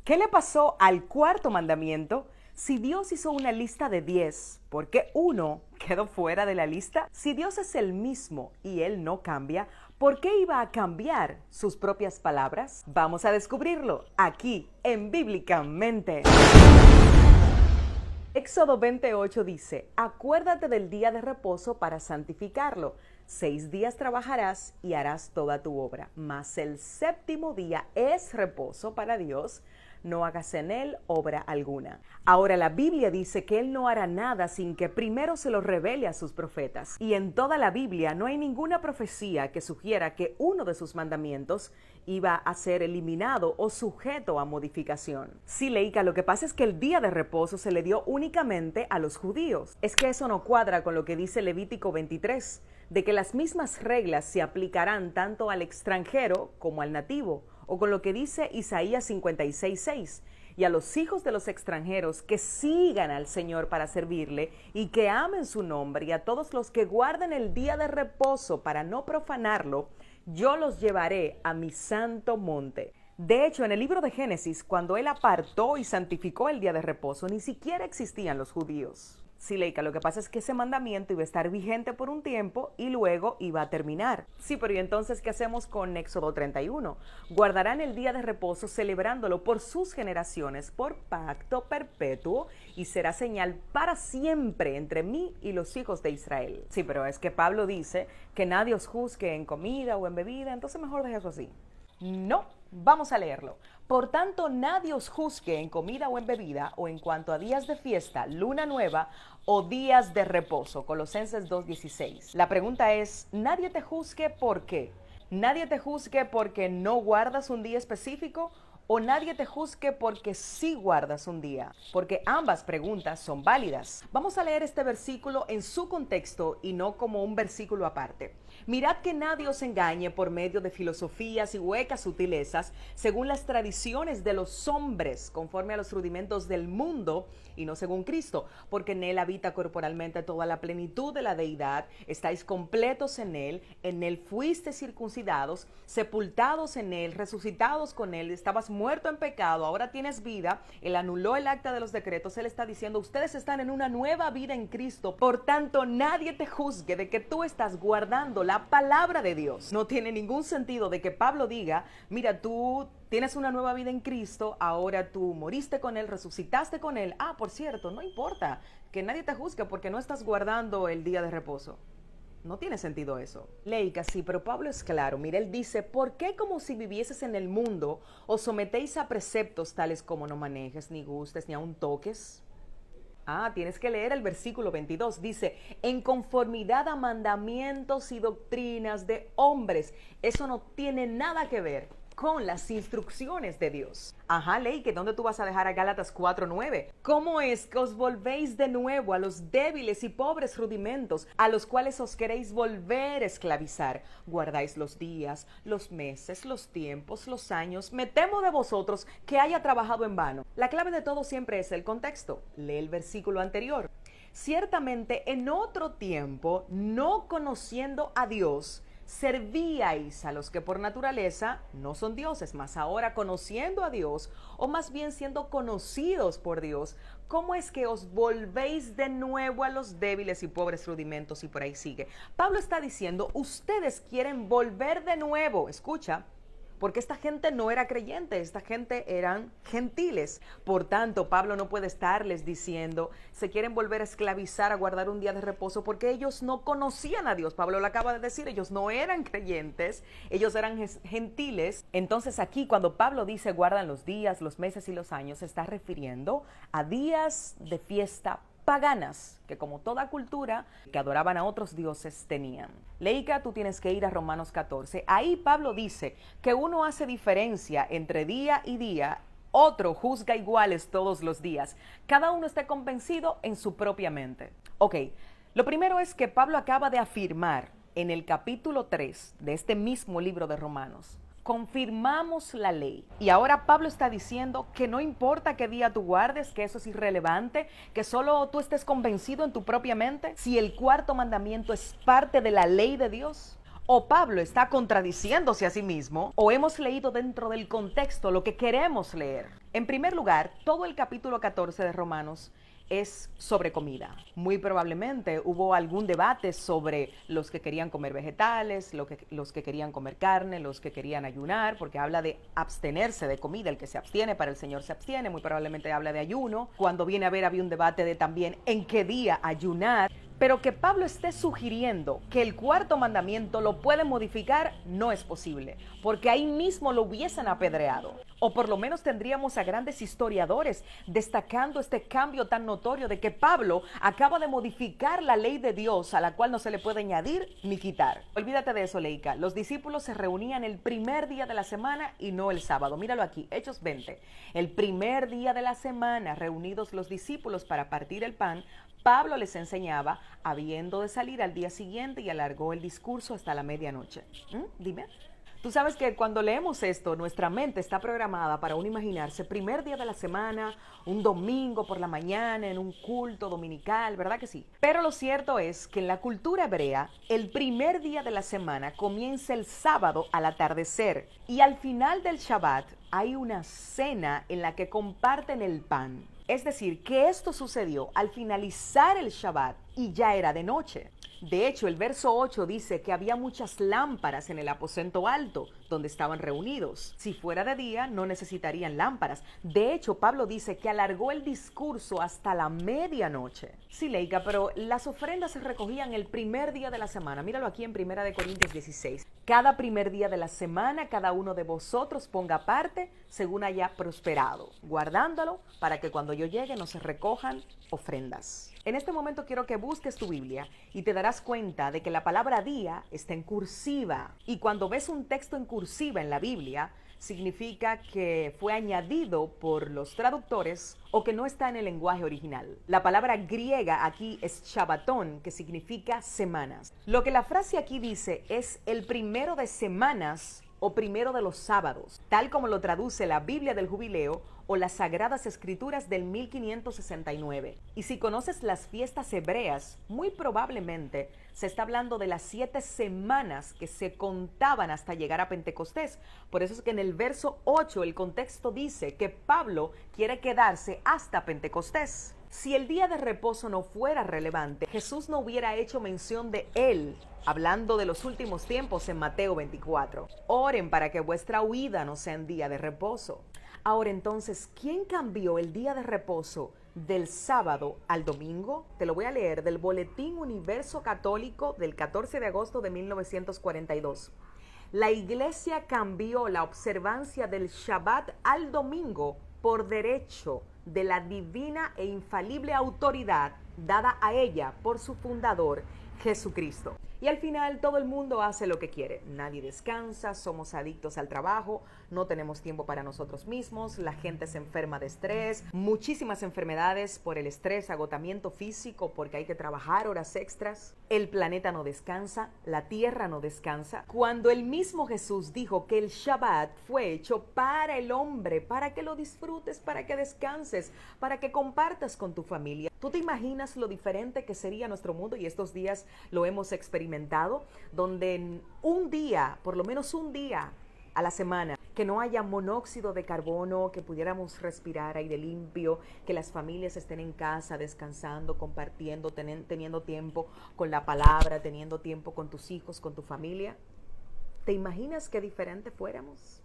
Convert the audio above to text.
¿Qué le pasó al cuarto mandamiento? Si Dios hizo una lista de 10, ¿por qué uno quedó fuera de la lista? Si Dios es el mismo y Él no cambia, ¿por qué iba a cambiar sus propias palabras? Vamos a descubrirlo aquí en Bíblicamente. Éxodo 28 dice, acuérdate del día de reposo para santificarlo. 6 días trabajarás y harás toda tu obra, mas el séptimo día es reposo para Dios, no hagas en él obra alguna. Ahora la Biblia dice que Él no hará nada sin que primero se lo revele a sus profetas. Y en toda la Biblia no hay ninguna profecía que sugiera que uno de sus mandamientos iba a ser eliminado o sujeto a modificación. Sí, Leica, lo que pasa es que el día de reposo se le dio únicamente a los judíos. Es que eso no cuadra con lo que dice Levítico 23, de que las mismas reglas se aplicarán tanto al extranjero como al nativo, o con lo que dice Isaías 56:6, y a los hijos de los extranjeros que sigan al Señor para servirle y que amen su nombre, y a todos los que guarden el día de reposo para no profanarlo, yo los llevaré a mi santo monte. De hecho, en el libro de Génesis, cuando Él apartó y santificó el día de reposo, ni siquiera existían los judíos. Sí, Leica, lo que pasa es que ese mandamiento iba a estar vigente por un tiempo y luego iba a terminar. Sí, pero ¿y entonces qué hacemos con Éxodo 31? Guardarán el día de reposo celebrándolo por sus generaciones, por pacto perpetuo, y será señal para siempre entre mí y los hijos de Israel. Sí, pero es que Pablo dice que nadie os juzgue en comida o en bebida, entonces mejor deja eso así. No, vamos a leerlo. Por tanto, nadie os juzgue en comida o en bebida, o en cuanto a días de fiesta, luna nueva o días de reposo. Colosenses 2:16. La pregunta es, ¿nadie te juzgue por qué? ¿Nadie te juzgue porque no guardas un día específico? ¿O nadie te juzgue porque sí guardas un día? Porque ambas preguntas son válidas. Vamos a leer este versículo en su contexto y no como un versículo aparte. Mirad que nadie os engañe por medio de filosofías y huecas sutilezas, según las tradiciones de los hombres, conforme a los rudimentos del mundo y no según Cristo, porque en Él habita corporalmente toda la plenitud de la deidad, estáis completos en Él fuiste circuncidados, sepultados en Él, resucitados con Él, estabas muerto en pecado, ahora tienes vida. Él anuló el acta de los decretos. Él está diciendo, ustedes están en una nueva vida en Cristo, por tanto nadie te juzgue de que tú estás guardando la palabra de Dios. No tiene ningún sentido de que Pablo diga, mira, tú tienes una nueva vida en Cristo, ahora tú moriste con Él, resucitaste con Él. Ah, por cierto, no importa que nadie te juzgue porque no estás guardando el día de reposo. No tiene sentido eso. Leica, sí, pero Pablo es claro. Mira, él dice, ¿por qué como si vivieses en el mundo os sometéis a preceptos tales como no manejes, ni gustes, ni aun toques? Ah, tienes que leer el versículo 22. Dice, en conformidad a mandamientos y doctrinas de hombres. Eso no tiene nada que ver con las instrucciones de Dios. Ajá, Ley, que ¿dónde tú vas a dejar a Gálatas 4:9? ¿Cómo es que os volvéis de nuevo a los débiles y pobres rudimentos, a los cuales os queréis volver a esclavizar? Guardáis los días, los meses, los tiempos, los años. Me temo de vosotros que haya trabajado en vano. La clave de todo siempre es el contexto. Lee el versículo anterior. Ciertamente en otro tiempo, no conociendo a Dios, servíais a los que por naturaleza no son dioses, mas ahora conociendo a Dios, o más bien siendo conocidos por Dios, ¿cómo es que os volvéis de nuevo a los débiles y pobres rudimentos? Y por ahí sigue. Pablo está diciendo, ustedes quieren volver de nuevo, escucha, porque esta gente no era creyente, esta gente eran gentiles. Por tanto, Pablo no puede estarles diciendo, se quieren volver a esclavizar, a guardar un día de reposo, porque ellos no conocían a Dios. Pablo lo acaba de decir, ellos no eran creyentes, ellos eran gentiles. Entonces aquí cuando Pablo dice guardan los días, los meses y los años, se está refiriendo a días de fiesta paganas, que como toda cultura que adoraban a otros dioses tenían. Leica, tú tienes que ir a Romanos 14. Ahí Pablo dice que uno hace diferencia entre día y día, otro juzga iguales todos los días. Cada uno está convencido en su propia mente. Ok, lo primero es que Pablo acaba de afirmar en el capítulo 3 de este mismo libro de Romanos, confirmamos la ley. Y ahora Pablo está diciendo que no importa qué día tú guardes, que eso es irrelevante, que solo tú estés convencido en tu propia mente, si el cuarto mandamiento es parte de la ley de Dios. O Pablo está contradiciéndose a sí mismo, o hemos leído dentro del contexto lo que queremos leer. En primer lugar, todo el capítulo 14 de Romanos es sobre comida. Muy probablemente hubo algún debate sobre los que querían comer vegetales, los que querían comer carne, los que querían ayunar, porque habla de abstenerse de comida. El que se abstiene, para el Señor se abstiene. Muy probablemente habla de ayuno. Cuando viene a ver, había un debate de también en qué día ayunar. Pero que Pablo esté sugiriendo que el cuarto mandamiento lo puede modificar no es posible, porque ahí mismo lo hubiesen apedreado. O por lo menos tendríamos a grandes historiadores destacando este cambio tan notorio de que Pablo acaba de modificar la ley de Dios, a la cual no se le puede añadir ni quitar. Olvídate de eso, Leica. Los discípulos se reunían el primer día de la semana y no el sábado. Míralo aquí, Hechos 20. El primer día de la semana, reunidos los discípulos para partir el pan, Pablo les enseñaba, habiendo de salir al día siguiente, y alargó el discurso hasta la medianoche. Dime. Tú sabes que cuando leemos esto, nuestra mente está programada para uno imaginarse primer día de la semana, un domingo por la mañana, en un culto dominical, ¿verdad que sí? Pero lo cierto es que en la cultura hebrea, el primer día de la semana comienza el sábado al atardecer, y al final del Shabbat hay una cena en la que comparten el pan. Es decir, que esto sucedió al finalizar el Shabbat y ya era de noche. De hecho, el verso 8 dice que había muchas lámparas en el aposento alto donde estaban reunidos. Si fuera de día, no necesitarían lámparas. De hecho, Pablo dice que alargó el discurso hasta la medianoche. Sí, Leica, pero las ofrendas se recogían el primer día de la semana. Míralo aquí en 1 Corintios 16. Cada primer día de la semana, cada uno de vosotros ponga parte según haya prosperado, guardándolo para que cuando yo llegue no se recojan ofrendas. En este momento quiero que busques tu Biblia y te darás cuenta de que la palabra día está en cursiva. Y cuando ves un texto en cursiva en la Biblia, significa que fue añadido por los traductores o que no está en el lenguaje original. La palabra griega aquí es Shabbatón, que significa semanas. Lo que la frase aquí dice es el primero de semanas o primero de los sábados, tal como lo traduce la Biblia del Jubileo o las Sagradas Escrituras del 1569. Y si conoces las fiestas hebreas, muy probablemente se está hablando de las 7 semanas que se contaban hasta llegar a Pentecostés. Por eso es que en el verso 8 el contexto dice que Pablo quiere quedarse hasta Pentecostés. Si el día de reposo no fuera relevante, Jesús no hubiera hecho mención de él, hablando de los últimos tiempos en Mateo 24. Oren para que vuestra huida no sea en día de reposo. Ahora entonces, ¿quién cambió el día de reposo del sábado al domingo? Te lo voy a leer del Boletín Universo Católico del 14 de agosto de 1942. La Iglesia cambió la observancia del Shabbat al domingo por derecho de la divina e infalible autoridad dada a ella por su fundador, Jesucristo. Y al final todo el mundo hace lo que quiere. Nadie descansa, somos adictos al trabajo, no tenemos tiempo para nosotros mismos, la gente se enferma de estrés, muchísimas enfermedades por el estrés, agotamiento físico porque hay que trabajar horas extras. El planeta no descansa, la tierra no descansa. Cuando el mismo Jesús dijo que el Shabbat fue hecho para el hombre, para que lo disfrutes, para que descanses, para que compartas con tu familia. ¿Tú te imaginas lo diferente que sería nuestro mundo? Y estos días lo hemos experimentado, donde en un día, por lo menos un día a la semana, que no haya monóxido de carbono, que pudiéramos respirar aire limpio, que las familias estén en casa descansando, compartiendo, teniendo tiempo con la palabra, teniendo tiempo con tus hijos, con tu familia. ¿Te imaginas qué diferente fuéramos?